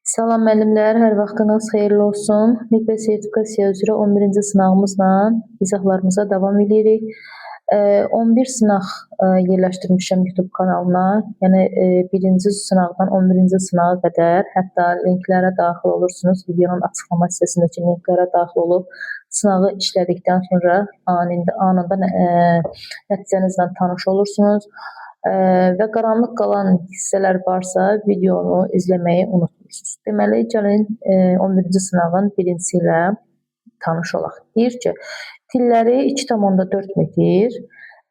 Salam müəllimlər, hər vaxtınız xeyirli olsun. Miqə sertifikasiya üzrə 11-ci sınağımızla izahlarımıza davam edirik. 11 sınaq yerləşdirmişəm YouTube kanalına. Yəni birinci sınaqdan 11-ci sınağa qədər, hətta linklərə daxil olursunuz. Videonun açıqlama hissəsindəki linklərə daxil olub sınağı işlədikdən sonra anında nəticənizlə tanış olursunuz. Və qaranlıq qalan hissələr varsa videonu izləməyi unutmursunuz. Deməli, gəlin 11-ci sınağın birincisi ilə tanış olaq. Deyir ki, tilləri 2,4 metr,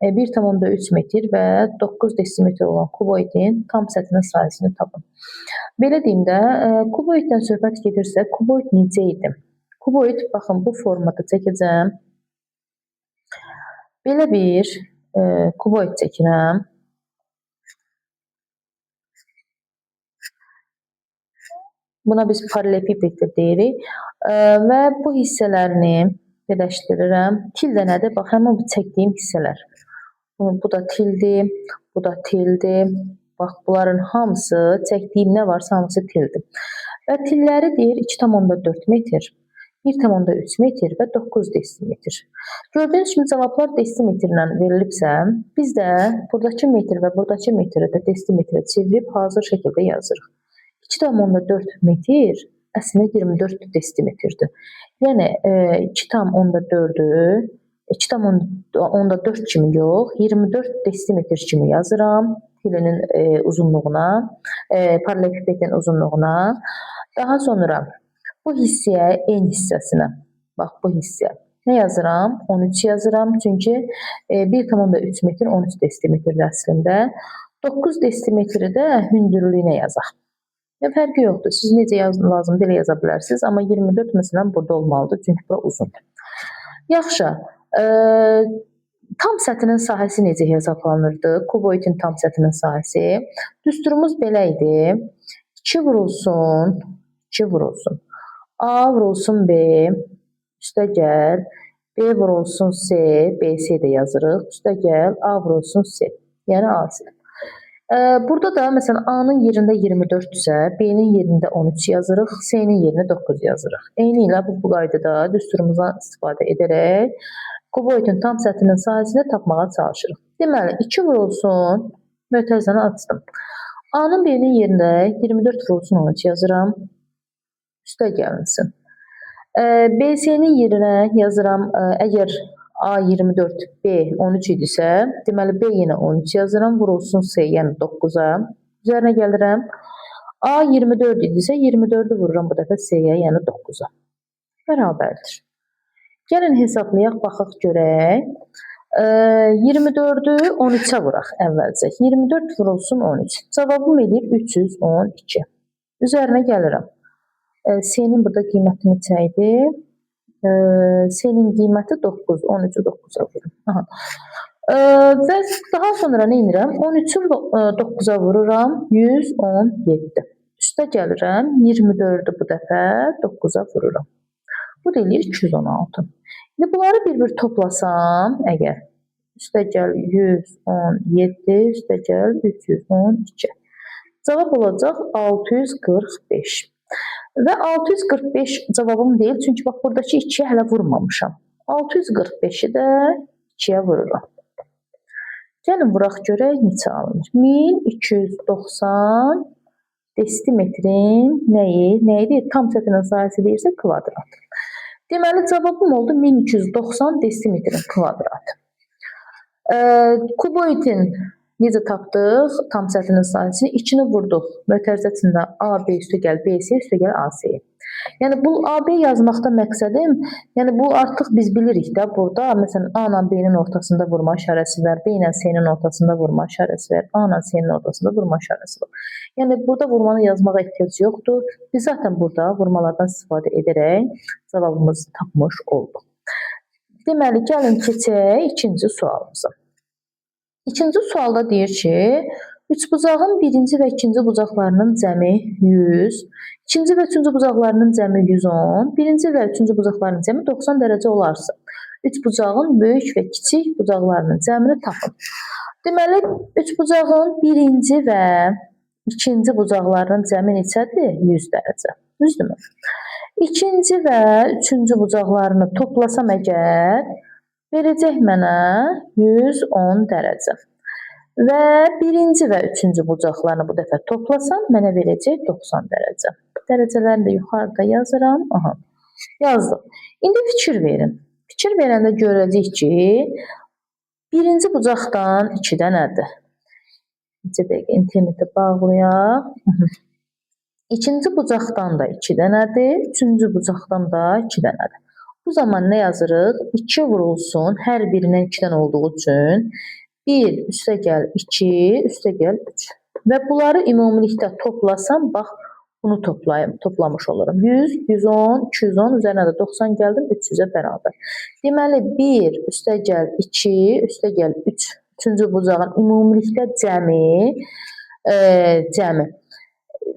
1,3 metr və 9 desimetr olan kuboidin tam səthinin sahəsini tapın. Belə deyim də, kuboiddən söhbət gedirsə, kuboid necə idi? Kuboid, baxın, bu formada çəkəcəm. Belə bir kuboid çəkirəm. Buna biz paralelipiped deyirik və bu hissələrini birləşdirirəm. Til də nədir? Bax, həmin bu çəkdiyim hissələr. Bu da tildir, bu da tildir. Bax, bunların hamısı, çəkdiyim nə varsa hamısı tildir. Və tilləri deyir 2,4 metr, 1,3 metr və 9 desimetr. Gördüyünüz kimi cavablar desimetrlə verilibsə, biz də buradakı metr və buradakı metri də desimetrə çevirib hazır şəkildə yazırıq. 2,4 metr əslində 24 desimetrdir. Yəni 2,4-ü 2,4 kimi yox, 24 desimetr kimi yazıram tilinin uzunluğuna, paralelipipedin uzunluğuna. Daha sonra bu hissəyə en hissəsinə, bax bu hissəyə nə yazıram? 13 yazıram. Çünki 1,3 metr 13 desimetrdir əslində. 9 desimetri də hündürlüyünə yazaq. Fərqi yoxdur. Siz necə lazımdır elə yaza bilərsiniz. Amma 24 məsələn burada olmalıdır. Çünki bura uzundur. Yaxşı. Tam səthinin sahəsi necə hesablanırdı? Kuboidin tam səthinin sahəsi. Düsturumuz belə idi. 2 vurulsun. A vurulsun B. Üstə gəl. B vurulsun C. BC də yazırıq. Üstə gəl. A vurulsun C. Yəni AC. Burada da məsələn A-nın yerində 24-dürsə, B-nin yerində 13 yazırıq, C-nin yerinə 9 yazırıq. Eyni ilə bu qaydada düsturumuzdan istifadə edərək kuboidin tam səthinin sahəsini tapmağa çalışırıq. Deməli, 2 vurulsun, mötərizəni açdım. A-nın B-nin yerində 24 vurulsun 13 yazıram, üstə gəlinsin. B-C-nin yerinə yazıram, əgər A 24, B 13 idisə, deməli B yenə 13 yazıram, vurulsun C, yəni 9-a. Üzərinə gəlirəm. A 24 idisə, 24-ü vururam bu dəfə C-yə, yəni 9-a. Bərabərdir. Gəlin hesablayaq, baxaq görək. 24-ü 13-ə vuraq əvvəlcə. 24 vurulsun 13. Cavabım edir 312. Üzərinə gəlirəm. C-nin burada qiyməti neçə idi? C-nin qiyməti 9, 13-ü 9-a vururam. Və daha sonra nə edirəm? 13-ü 9-a vururam, 117. Üstə gəlirəm, 24-ü bu dəfə 9-a vururam. Bu da eləyir 216. İndi bunları bir-bir toplasam, əgər üstə gəl 117, üstə gəl 312. Cavab olacaq 645. Və 645 cavabım deyil, çünki bax buradakı 2-yə hələ vurmamışam. 645-i də 2-yə vururam. Gəlin vuraq görək neçə alınır. 1290 desimetrin nəyi? Tam səthinin sahəsi deyirsə kvadrat. Deməli cavabım oldu 1290 desimetrin kvadratı. Kuboidin necə tapdıq? Tam səthinin sahəsini 2-ni vurduq. Mötərizəsində AB üstə gəl BC, üstə gəl AC. Yəni bu AB yazmaqda məqsədim, yəni bu artıq biz bilirik də burada. Məsələn, A ilə B-nin ortasında vurma işarəsi var, B ilə C-nin ortasında vurma işarəsi var, A ilə C-nin ortasında vurma işarəsi var. Yəni burada vurmanı yazmağa ehtiyac yoxdur. Biz zaten burada vurmalardan istifadə edərək cavabımızı tapmış olduq. Deməli, gəlin keçək ikinci sualımıza. İkinci sualda deyir ki, üçbucağın birinci və ikinci bucaqlarının cəmi 100, ikinci və üçüncü bucaqlarının cəmi 110, birinci və üçüncü bucaqlarının cəmi 90 dərəcə olarsa, üçbucağın böyük və kiçik bucaqlarının cəmini tapın. Deməli, üçbucağın birinci və ikinci bucaqlarının cəmi neçədir? 100 dərəcə. Düzdürmü? İkinci və üçüncü bucaqlarını toplasam əgər, verəcək mənə 110 dərəcə. Və birinci və üçüncü bucaqlarını bu dəfə toplasam, mənə verəcək 90 dərəcə. Dərəcələrini də yuxarıda yazıram. Aha, yazdım. İndi fikir verin. Fikir verəndə görəcək ki, birinci bucaqdan 2-də nədir? İkinci dəqiqə interneti bağlayaq. İkinci bucaqdan da 2 dənədir, üçüncü bucaqdan da 2 dənədir. Bu zaman nə yazırıq? 2 vurulsun, hər birindən 2 dənə olduğu üçün 1 üstəgəl 2, üstəgəl 3. Və bunları ümumilikdə toplasam, bax, bunu toplamış olurum. 100, 110, 210, üzərinə də 90 gəldim, 300-ə bərabər. Deməli, 1 üstəgəl 2, üstəgəl 3. Üçüncü bucağın ümumilikdə cəmi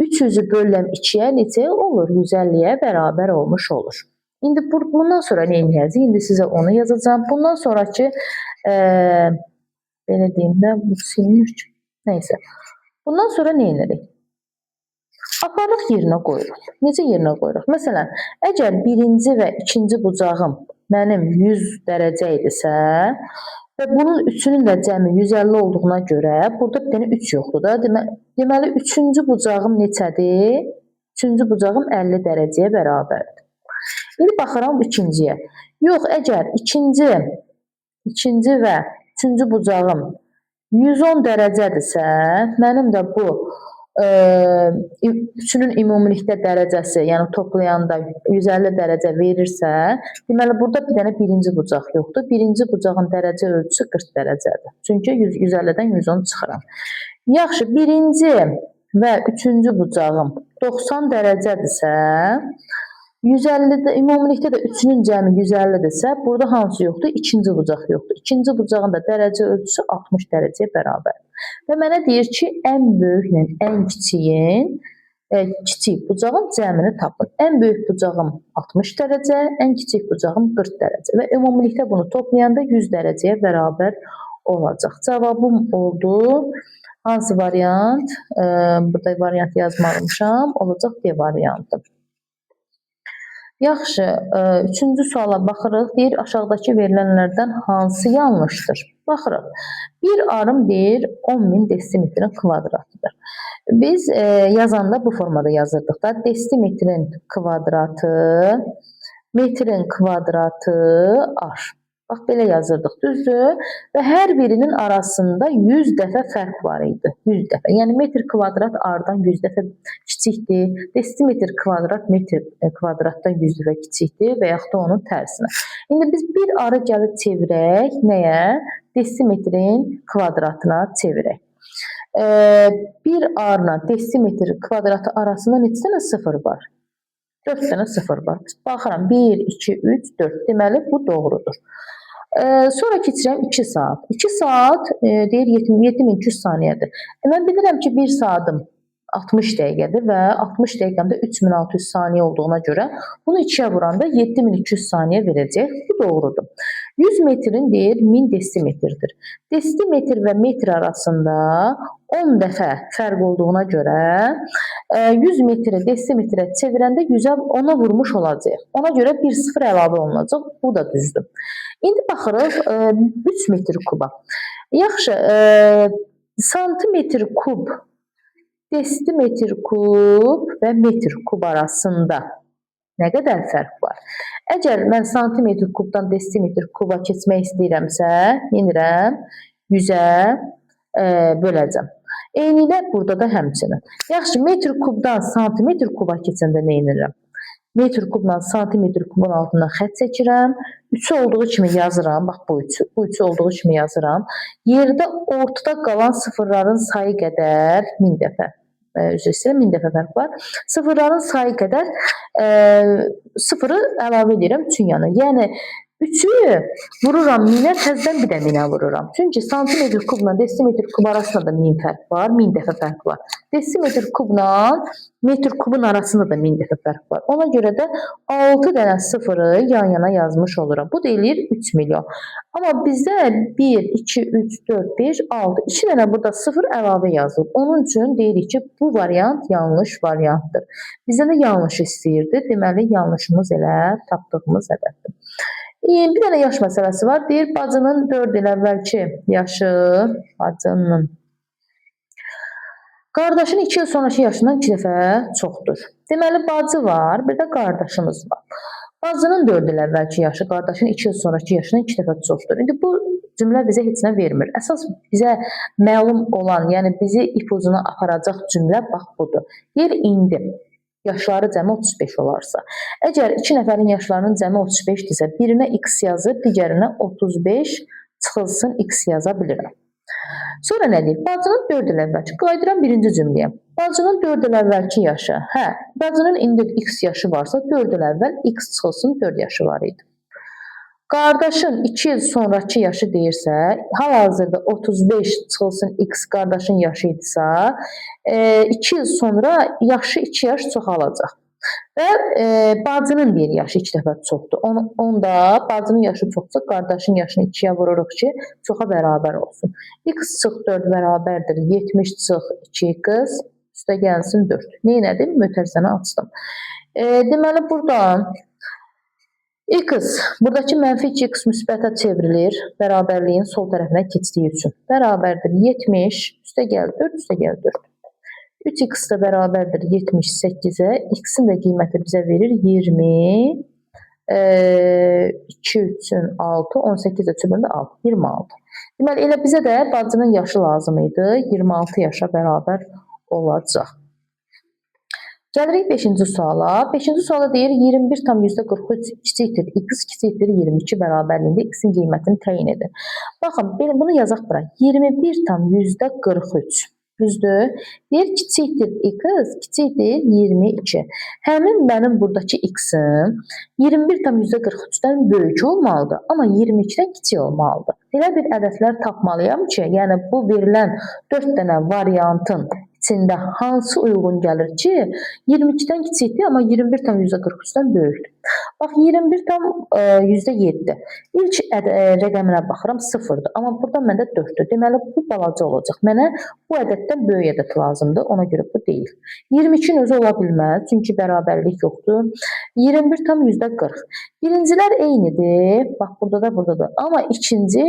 300-ü bölüləm 2-yə neçə olur? 150-yə bərabər olmuş olur. İndi bundan sonra nə edəcəyik? İndi sizə onu yazacağım. Bundan sonraki belə deyim də, bu silinir ki. Nəysə. Bundan sonra nə edirik? Aparıq yerinə qoyuruq. Necə yerinə qoyuruq? Məsələn, əgər birinci və ikinci bucağım mənim 100 dərəcə idisə və bunun üçünün də cəmi 150 olduğuna görə burada bir dənə 3 yoxdur da. Deməli, üçüncü bucağım neçədir? Üçüncü bucağım 50 dərəcəyə bərabərdir. İndi baxıram ikinciyə. Yox, əgər ikinci və üçüncü bucağım 110 dərəcədirsə, mənim də bu üçünün ümumilikdə dərəcəsi, yəni toplayanda 150 dərəcə verirsə, deməli, burada bir dənə birinci bucaq yoxdur. Birinci bucağın dərəcə ölçüsü 40 dərəcədir. Çünki 150-dən 110 çıxıram. Yaxşı, birinci və üçüncü bucağım 90 dərəcədirsə, 150-də, ümumilikdə də üçünün cəmi 150-dirsə, burada hansı yoxdur? İkinci bucaq yoxdur. İkinci bucağın da dərəcə ölçüsü 60 dərəcəyə bərabər. Və mənə deyir ki, ən böyüklə ən kiçik bucağın cəmini tapın. Ən böyük bucağım 60 dərəcə, ən kiçik bucağım 40 dərəcə. Və ümumilikdə bunu toplayanda 100 dərəcəyə bərabər olacaq. Cavabım oldu. Hansı variant? Burada variant yazmamışam. Olacaq D variantı. Yaxşı, üçüncü suala baxırıq. Deyir, aşağıdakı verilənlərdən hansı yanlışdır? Baxırıq. Bir arım deyir 10.000 desimetrin kvadratıdır. Biz yazanda bu formada yazırdıq da. Desimetrin kvadratı, metrin kvadratı ar. Bax, belə yazırdıq, düzdür? Və hər birinin arasında 100 dəfə fərq var idi. 100 dəfə. Yəni, metr kvadrat ardan 100 dəfə kiçikdir. Desimetr kvadrat metr kvadratdan 100 dəfə kiçikdir və yaxud da onun tərsinə. İndi biz bir arı gəlib çevirək. Nəyə? Desimetrin kvadratına çevirək. Bir arla desimetr kvadratı arasında neçə dənə sıfır var? 4 dənə sıfır var. Baxıram, 1, 2, 3, 4. Deməli, bu doğrudur. Sonra keçirəm 2 saat. 2 saat deyir 7200 saniyədir. Mən bilirəm ki, 1 saatim 60 dəqiqədir və 60 dəqiqəmdə 3600 saniyə olduğuna görə bunu 2-yə vuranda 7200 saniyə verəcək. Bu doğrudur. 100 metrin deyir 1000 desimetrdir. Desimetr və metr arasında 10 dəfə fərq olduğuna görə 100 metri desimetrə çevirəndə 100-ə 10-a vurmuş olacaq. Ona görə 1 sıfır əlavə olunacaq. Bu da düzdür. İndi baxırıq 3 metr kuba. Yaxşı, santimetr kub, desimetr kub və metr kub arasında nə qədər fərq var? Əgər mən santimetr kubdan desimetr kuba keçmək istəyirəmsə, yenirəm 100-ə böləcəm. Eynilə burada da həmçinin. Yaxşı, metr kubdan santimetr kuba keçəndə nə edirəm? Metr kubla santimetr kubun altından xət çəkirəm. 3 olduğu kimi yazıram. Bax, bu 3 olduğu kimi yazıram. Yerdə ortada qalan sıfırların sayı qədər 1000 dəfə. Üzr istəyirəm, 1000 dəfə fərq var. Sıfırların sayı qədər sıfırı əlavə edirəm üçün yana. Yəni, 3'ü vururam 1000'ə, təzədən bir də 1000'ə vururam. Çünki santimetr kubla desimetr kub arasında da 1000 fərq var, 1000 dəfə fərq var. Desimetr kubla metr kubun arasında da 1000 dəfə fərq var. Ona görə də 6 dənə sıfırı yan yana yazmış oluram. Bu da eləyir 3 milyon. Amma bizdə 1, 2, 3, 4, 5, 6, 2 dənə burada sıfır əlavə yazılıb. Onun üçün deyirik ki, bu variant yanlış variantdır. Bizdə də yanlış istəyirdi. Deməli, yanlışımız elə tapdığımız ədəddir. Bir dənə yaş məsələsi var. Deyir, bacının 4 il əvvəlki yaşı, bacının qardaşın 2 il sonraki yaşından 2 dəfə çoxdur. Deməli, bacı var, bir də qardaşımız var. Bacının 4 il əvvəlki yaşı, qardaşın 2 il sonraki yaşından 2 dəfə çoxdur. İndi bu cümlə bizə heç nə vermir. Əsas bizə məlum olan, yəni bizi ipucuna aparacaq cümlə bax budur. Deyir, indi yaşları cəmi 35 olarsa. Əgər 2 nəfərin yaşlarının cəmi 35-dirsə, birinə x yazıb, digərinə 35 çıxılsın x yaza bilirəm. Sonra nə deyir? Bacının 4 il əvvəlki. Qayıdıram birinci cümləyə. Bacının 4 il əvvəlki yaşı. Hə, bacının indi x yaşı varsa, 4 il əvvəl x çıxılsın 4 yaşı var idi. Qardaşın 2 il sonraki yaşı deyirsə, hal-hazırda 35 çıxılsın x qardaşın yaşı idisə, 2 il sonra yaşı 2 yaş çoxalacaq. Və bacının deyir yaşı 2 dəfə çoxdur. Onda bacının yaşı çoxsa qardaşın yaşını 2-yə vururuq ki, çoxa bərabər olsun. X çıx 4 bərabərdir 70 çıx 2x, üstə gəlsin 4. Neynədim? Mötərizəni açdım. Deməli, buradan x, buradakı mənfi 2x müsbətə çevrilir, bərabərliyin sol tərəfinə keçdiyi üçün. Bərabərdir 70, üstə gəl 4, üstə gəl 4. 3x də bərabərdir 78-ə, x-in də qiyməti bizə verir 20, 2 üçün 6, 18 üçün 6, 26. Deməli, elə bizə də bacının yaşı lazım idi, 26 yaşa bərabər olacaq. Gəlirik 5-ci suala. 5-ci suala deyir 21,43 kiçikdir x kiçikdir 22 bərabərliyində x-in qiymətini təyin edin. Baxın, bunu yazaq bura. 21,43 düzdür. Deyir kiçikdir x kiçikdir 22. Həmin mənim buradakı x-im 21,43-dən böyük olmalıdır, amma 22-dən kiçik olmalıdır. Elə bir ədədlər tapmalıyam ki, yəni bu verilən 4 dənə variantın içində hansı uyğun gəlir ki, 22-dən kiçikdir, amma 21,43-dən böyükdür. Bax, 21,7. İlk rəqəminə baxıram, 0-dır. Amma burada məndə 4-dür. Deməli, bu balaca olacaq. Mənə bu ədəddən böyük ədəd lazımdır. Ona görə bu deyil. 22-nin özü ola bilməz, çünki bərabərlik yoxdur. 21,40. Birincilər eynidir. Bax, burada da, burada da. Amma ikinci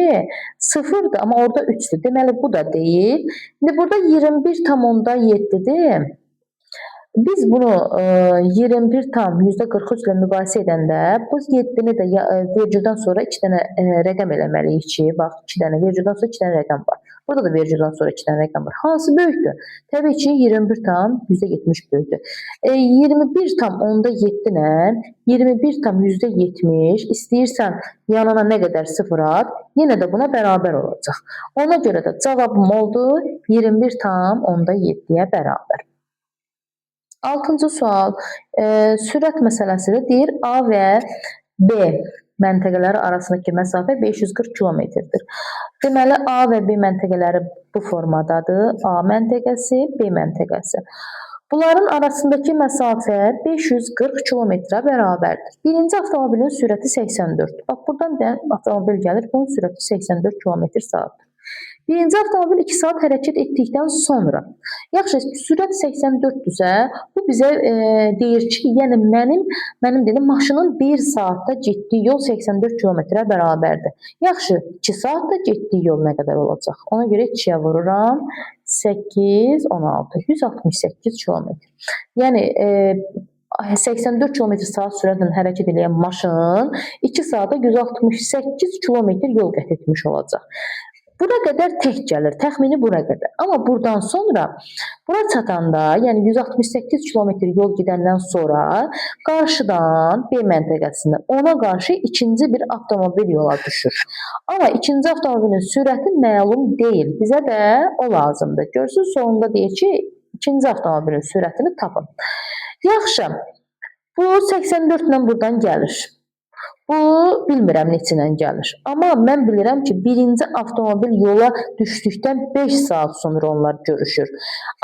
0-dır, amma orada 3-dür. Deməli, bu da deyil. İndi burada 21,7-dir. Biz bunu 21,43 ilə müqayisə edəndə bu 7-ni də vergüldən sonra 2 dənə rəqəm eləməliyik ki, bax 2 dənə vergüldən sonra 2 dənə rəqəm var. Burada da vergüldən sonra 2 dənə rəqəm var. Hansı böyükdür? Təbii ki, 21,70 böyükdür. 21,7 ilə 21,70 istəyirsən yanına nə qədər sıfır at, yenə də buna bərabər olacaq. Ona görə də cavabım oldu 21,7-yə bərabər. 6-cı sual, sürət məsələsidir. Deyir, A və B məntəqələri arasındakı məsafə 540 kilometrdir. Deməli, A və B məntəqələri bu formadadır. A məntəqəsi, B məntəqəsi. Bunların arasındakı məsafə 540 kilometrə bərabərdir. Birinci avtomobilin sürəti 84. Bax, buradan da avtomobil gəlir, bunun sürəti 84 kilometr saatdir. Birinci avtomobil 2 saat hərəkət etdikdən sonra. Yaxşı, sürət 84-dürsə, bu bizə deyir ki, yəni mənim dedim, maşının 1 saatda getdiyi yol 84 kilometrə bərabərdir. Yaxşı, 2 saatda getdiyi yol nə qədər olacaq? Ona görə 2-yə vururam. 8, 16, 168 kilometr. Yəni, 84 km saat sürətlə hərəkət edən maşın 2 saata 168 kilometr yol qət etmiş olacaq. Bura qədər tək gəlir, təxmini bura qədər. Amma buradan sonra, bura çatanda, yəni 168 kilometr yol gedəndən sonra qarşıdan B məntəqəsində ona qarşı ikinci bir avtomobil yola düşür. Amma ikinci avtomobilin sürəti məlum deyil. Bizə də o lazımdır. Görürsünüz, sonunda deyir ki, ikinci avtomobilin sürətini tapın. Yaxşı, bu 84 ilə buradan gəlir. Bu bilmirəm neçədən gəlir. Amma mən bilirəm ki, birinci avtomobil yola düşdükdən 5 saat sonra onlar görüşür.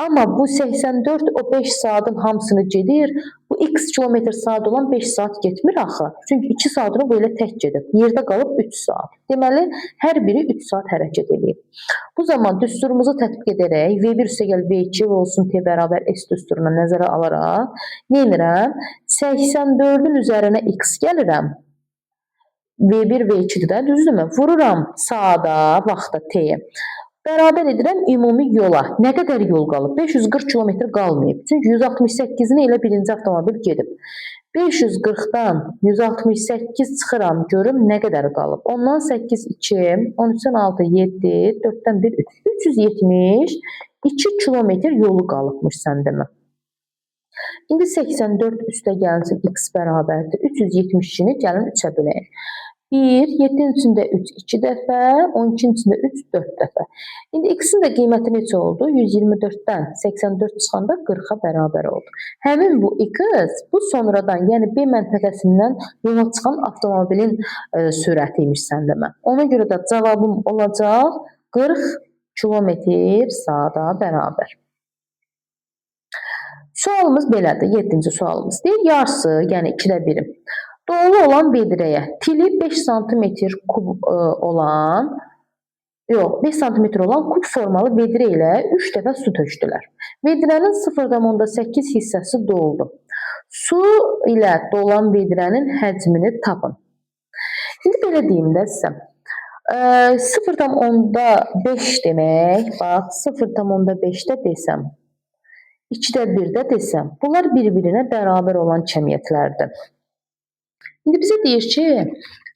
Amma bu 84 o 5 saatın hamısını gedir. Bu x kilometr saat olan 5 saat getmir axı. Çünki 2 saatını belə tək gedib. Yerdə qalıb 3 saat. Deməli, hər biri 3 saat hərəkət edir. Bu zaman düsturumuzu tətbiq edərək V1 üstəgəl V2 olsun T bərabər S düsturuna nəzərə alaraq nə edirəm? 84-ün üzərinə x gəlirəm. V1, V2-dir də, düzdürmü? Vururam saata, vaxta T-yə. Bərabər edirəm ümumi yola. Nə qədər yol qalıb? 540 kilometr qalmayıb. Çünki 168-ni elə birinci avtomobil gedib. 540-dan 168 çıxıram, görüm nə qədər qalıb. Ondan 8, 2, 13-dən 6, 7, 4-dən 1, 3. 372 kilometr yolu qalıbmış səndəmə. İndi 84 üstə gəlsin x bərabərdir. 372-ni gəlin 3-ə böləyək. 1, 7-nin içində 3, 2 dəfə, 12-nin içində 3, 4 dəfə. İndi x-in də qiyməti neçə oldu? 124-dən 84 çıxanda 40-a bərabər oldu. Həmin bu x, bu sonradan, yəni B məntəqəsindən yola çıxan avtomobilin sürəti imiş səndəmə. Ona görə də cavabım olacaq 40 kilometr saata bərabər. Sualımız belədir, 7-ci sualımız. Deyir, yarısı, yəni 2də 1-i. Dolu olan vedrəyə tili 5 sm kub olan, 5 sm olan kub formalı vedrə ilə 3 dəfə su tökdülər. Vedrənin 0,8 hissəsi doldu. Su ilə dolan vedrənin həcmini tapın. İndi belə deyim də sizə. 0,5 demək, bax 0,5-də desəm, 2də 1-də desəm, bunlar bir-birinə bərabər olan kəmiyyətlərdir. İndi bizə deyir ki,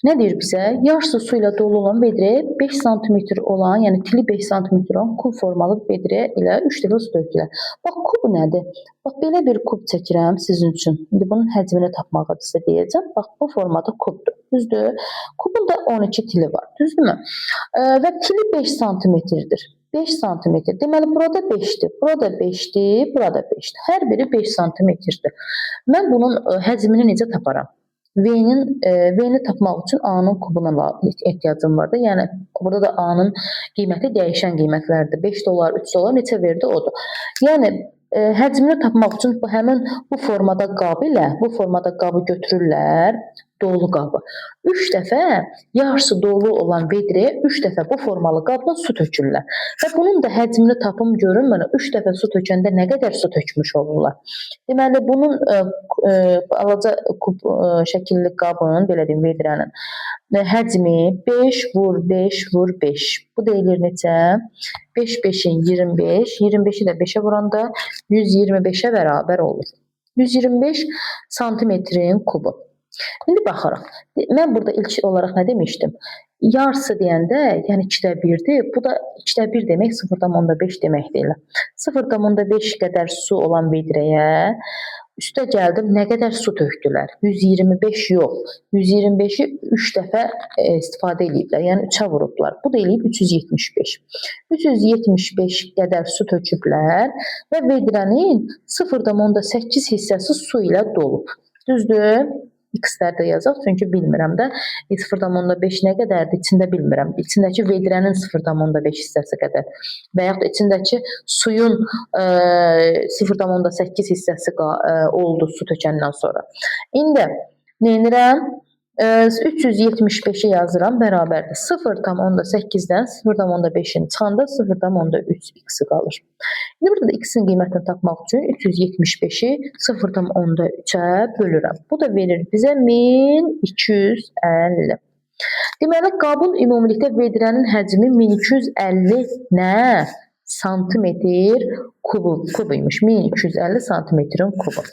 nə deyir bizə? Yarısı su ilə dolu olan vedrəyə 5 sm olan, yəni tili 5 sm olan kub formalı vedrə ilə 3 dəfə su tökdülər. Bax, kub nədir? Bax, belə bir kub çəkirəm sizin üçün. İndi bunun həcmini tapmağı sizə deyəcəm. Bax, bu formada kubdur. Düzdür? Kubun da 12 tili var. Düzdürmü? Və tili 5 sm-dir. 5 sm. Deməli, burada 5-dir. Burada 5-dir. Burada 5-dir. Hər biri 5 sm-dir. Mən bunun həcmini necə taparam? V-ni tapmaq üçün A-nın kubuna ehtiyacım var da. Yəni, burada da A-nın qiyməti dəyişən qiymətlərdir. 5 dollar, 3 dollar neçə verdi odur. Yəni, həcmini tapmaq üçün həmin bu formada qabı ilə, bu formada qabı götürürlər, dolu qabı. 3 dəfə yarısı dolu olan vedrəyə 3 dəfə bu formalı qabdan su tökürlər. Və bunun da həcmini tapım görün, mənə 3 dəfə su tökəndə nə qədər su tökmüş olurlar. Deməli, bunun alaca kub şəkilli qabın, belə deyim, vedrənin həcmi 5 vur 5 vur 5. Bu deyilir neçə? 5, 5-in 25. 25-i də 5-ə vuranda 125-ə bərabər olur. 125 santimetrin kubu. İndi baxaraq. Mən burada ilk olaraq nə demişdim? Yarısı deyəndə, yəni 2də 1-dir. Bu da 2də 1 demək 0,5 demək deyil. 0,5 qədər su olan vedrəyə üstə gəldim, nə qədər su tökdülər? 125 yox. 125-i 3 dəfə istifadə ediblər. Yəni 3-ə vurublar. Bu da eləyib 375. 375 qədər su töküblər və vedrənin 0,8 hissəsi su ilə dolub. Düzdür? X-lərdə yazaq, çünki bilmirəm də 0,5 nə qədərdir, içində bilmirəm. İçindəki vedrənin 0,5 hissəsi qədər və yaxud içindəki suyun 0,8 hissəsi oldu su tökəndən sonra. İndi nə edirəm? 375-i yazıram, bərabərdir. 0,8-dən 0,5-in çıxanda 0,3x qalır. İndi burada da x-in qiymətini tapmaq üçün 375-i 0,3-ə bölürəm. Bu da verir bizə 1250. Deməli, qabın ümumilikdə vedrənin həcmi 1250 nə? Santimetr kub imiş. 1250 santimetrin kubu.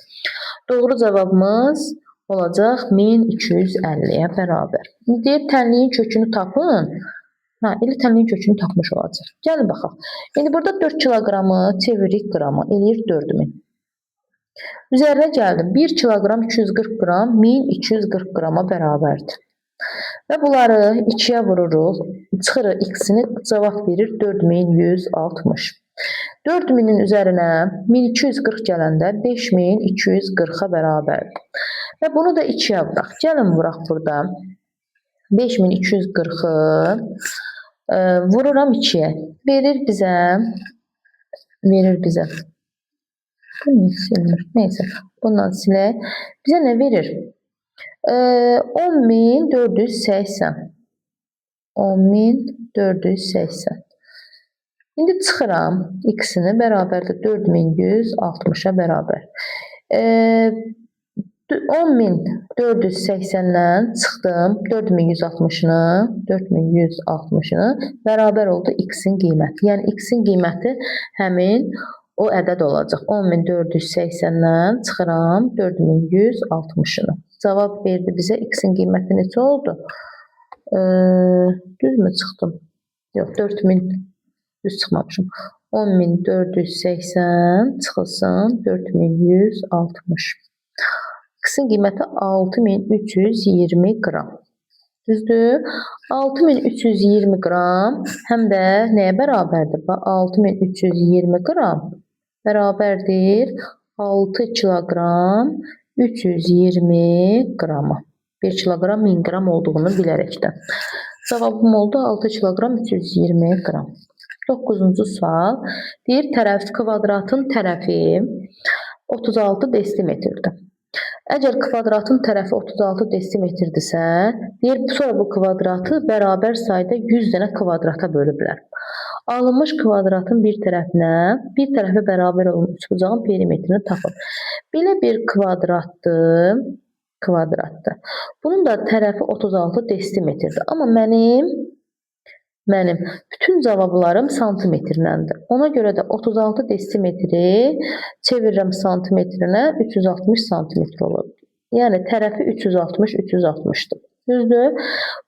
Doğru cavabımız olacaq 1250-yə bərabər. İndi deyir, tənliyin kökünü tapın. Elə tənliyin kökünü tapmış olacaq. Gəlin baxaq. İndi burada 4 kiloqramı çeviririk qrama. Eləyir 4000. Üzərinə gəldim. 1 kiloqram 240 qram 1240 qrama bərabərdir. Və bunları 2-yə vururuq. Çıxırıq x-ini, cavab verir 4160. 4000-in üzərinə 1240 gələndə 5240-a bərabərdir. Və bunu da 2-yə vuraq. Gəlin vuraq burada. 5240'ı vururam 2'yə. Verir bizə. Bu niyə silmir? Neyse. Bundan silək. Bizə nə verir? 10.480. 10.480. İndi çıxıram. X-ini bərabərdir 4160'a bərabər. 10.480'dən çıxdım 4160'ını bərabər oldu X-in qiyməti. Yəni X-in qiyməti həmin o ədəd olacaq. 10.480'dən çıxıram 4160'ını. Cavab verdi bizə. X-in qiyməti neçə oldu? Düz mü çıxdım? Yox, 4000 düz çıxmamışım. 10.480 çıxılsın 4160. X-in qiyməti 6320 qram. Düzdür? 6320 qram həm də nəyə bərabərdir? 6320 qram bərabərdir 6 kiloqram 320 qrama. 1 kiloqram 1000 qram olduğunu bilərəkdən. Cavabım oldu 6 kiloqram 320 qram. 9-cu sual. Deyir, kvadratın tərəfi 36 desimetrdir. Əgər kvadratın tərəfi 36 desimetrdirsə, deyir, sonra bu kvadratı bərabər sayda 100 dənə kvadrata bölüblər. Alınmış kvadratın bir tərəfi bərabər olan üçbucağın perimetrini tapın. Belə bir kvadratdır. Bunun da tərəfi 36 desimetrdir. Amma mənim bütün cavablarım santimetrləndir. Ona görə də 36 desimetri çevirirəm santimetrinə 360 santimetr olur. Yəni tərəfi 360-360'dır. Düzdür?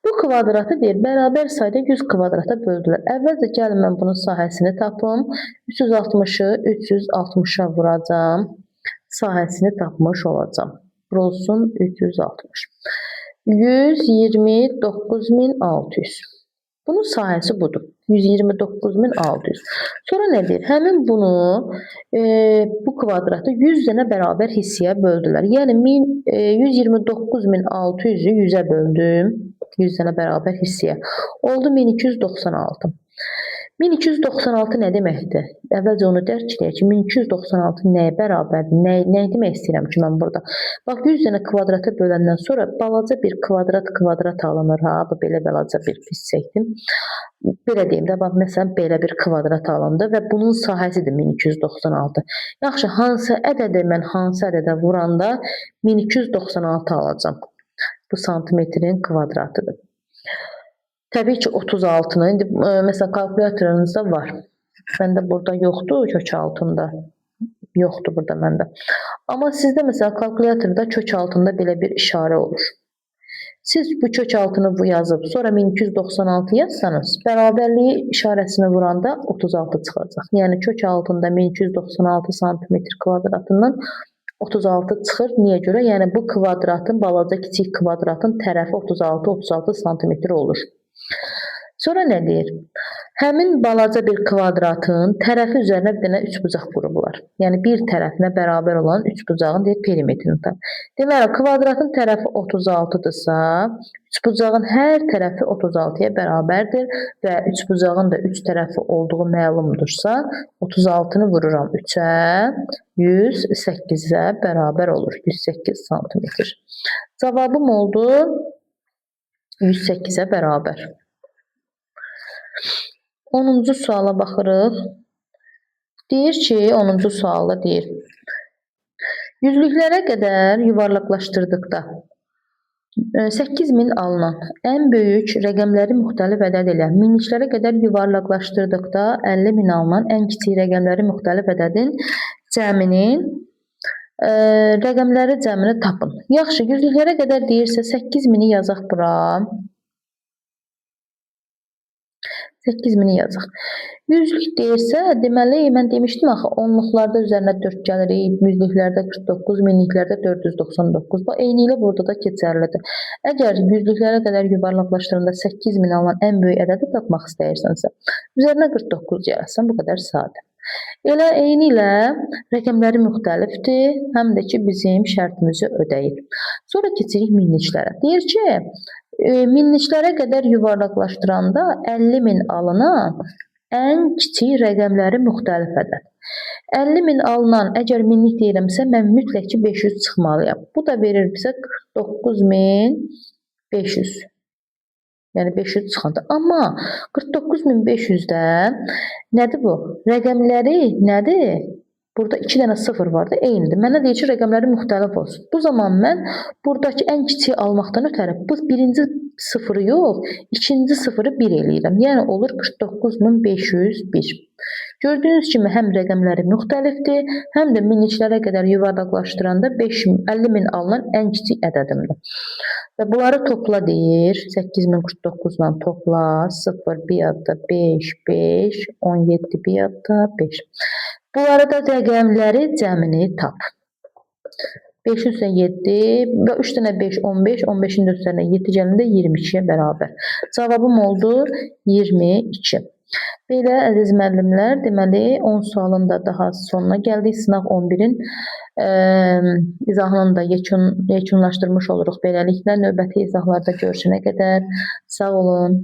Bu kvadratı deyir, bərabər sayda 100 kvadrata böldülər. Əvvəlcə gəlin mən bunun sahəsini tapım. 360'ı 360'a vuracam. Sahəsini tapmış olacam. Vurulsun 360. 129.600. Bunun sahəsi budur. 129.600. Sonra nə deyir? Həmin bunu bu kvadratı 100 dənə bərabər hissəyə böldülər. Yəni 129.600'ü 100'ə böldüm. 100 dənə bərabər hissəyə. Oldu 1296. 1296 nə deməkdir? Əvvəlcə onu dərk edək ki, 1296 nəyə bərabərdir? Nə demək istəyirəm ki, mən burada? Bax, 100 dənə kvadrata böləndən sonra balaca bir kvadrat alınır. Bu belə balaca bir pis çəkdim. Belə deyim də, bax, məsələn, belə bir kvadrat alındı və bunun sahəsidir 1296. Yaxşı, hansı ədədə vuranda 1296 alacam? Bu santimetrin kvadratıdır. Təbii ki 36'nı, indi məsələn kalkulyatorunuzda var. Məndə burada yoxdur, kök altında. Yoxdur burada məndə. Amma sizdə məsələn kalkulyatorda kök altında belə bir işarə olur. Siz bu kök altını yazıb, sonra 1296 yazsanız, bərabərliyi işarəsini vuranda 36 çıxacaq. Yəni kök altında 1296 santimetr kvadratından 36 çıxır. Niyə görə? Yəni bu kvadratın, balaca kiçik kvadratın tərəfi 36 santimetr olur. Sonra nə deyir? Həmin balaca bir kvadratın tərəfi üzərinə bir dənə üçbucaq qurublar. Yəni bir tərəfinə bərabər olan üçbucağın deyir perimetrini tap. Deməli, kvadratın tərəfi 36'dırsa, üçbucağın hər tərəfi 36'ya bərabərdir və üçbucağın da üç tərəfi olduğu məlumdursa, 36'nı vururam 3'ə, 108'ə bərabər olur. 108 santimetr. Cavabım oldu 108'ə bərabər. 10-cu suala baxırıq. Deyir ki, 10-cu sualda deyir. Yüzlüklərə qədər yuvarlaqlaşdırdıqda 8000 alınan ən böyük rəqəmləri müxtəlif ədəd ilə minliklərə qədər yuvarlaqlaşdırdıqda 50.000 alınan ən kiçik rəqəmləri müxtəlif ədədin cəminin rəqəmləri cəmini tapın. Yaxşı, yüzlüklərə qədər deyirsə 8000'i yazaq bura. 8000'i yazaq. Yüzlük deyirsə, deməli, mən demişdim axı, onluqlarda üzərinə 4 gəlirik, yüzlüklərdə 49, minliklərdə 499. Bu, eyni ilə burada da keçərlidir. Əgər yüzlüklərə qədər yuvarlaqlaşdırında 8000 alınan ən böyük ədədi tapmaq istəyirsənsə, üzərinə 49 gələrsən, bu qədər sadə. Elə eyni ilə rəqəmləri müxtəlifdir, həm də ki bizim şərtimizi ödəyir. Sonra keçirik minliklərə. Deyir ki, minliklərə qədər yuvarlaqlaşdıranda 50.000 alınan ən kiçik rəqəmləri müxtəlif ədəd. 50.000 alınan, əgər minlik deyirəmsə, mən mütləq ki 500 çıxmalıyam. Bu da verir bizə 49.500. Yəni 500 çıxanda. Amma 49.500-dən nədir bu? Rəqəmləri nədir? Burada 2 dənə 0 var da, eynidir. Mənə deyir ki, rəqəmləri müxtəlif olsun. Bu zaman mən buradakı ən kiçiyi almaqdan ötəri bu birinci sıfırı yox, ikinci sıfırı 1 eləyirəm. Yəni olur 49.501. Gördüyünüz kimi həm rəqəmləri müxtəlifdir, həm də minliklərə qədər yuvarlaqlaşdıranda 50.000 alınan ən kiçik ədədimdir. Və bunları topla deyir. 8049-la topla. 0 bir yadda 5, 5, 17 bir yadda 5. Bu arada rəqəmləri cəmini tap. 5 üzrə 7 və 3 dənə 5, 15, 15-in də üzərinə 7 gələndə 22-yə bərabər. Cavabım oldu 22. Belə əziz müəllimlər, deməli 10 sualın da daha sonuna gəldik. Sınaq 11-in izahını da yekunlaşdırmış oluruq beləliklə. Növbəti izahlarda görüşənə qədər sağ olun.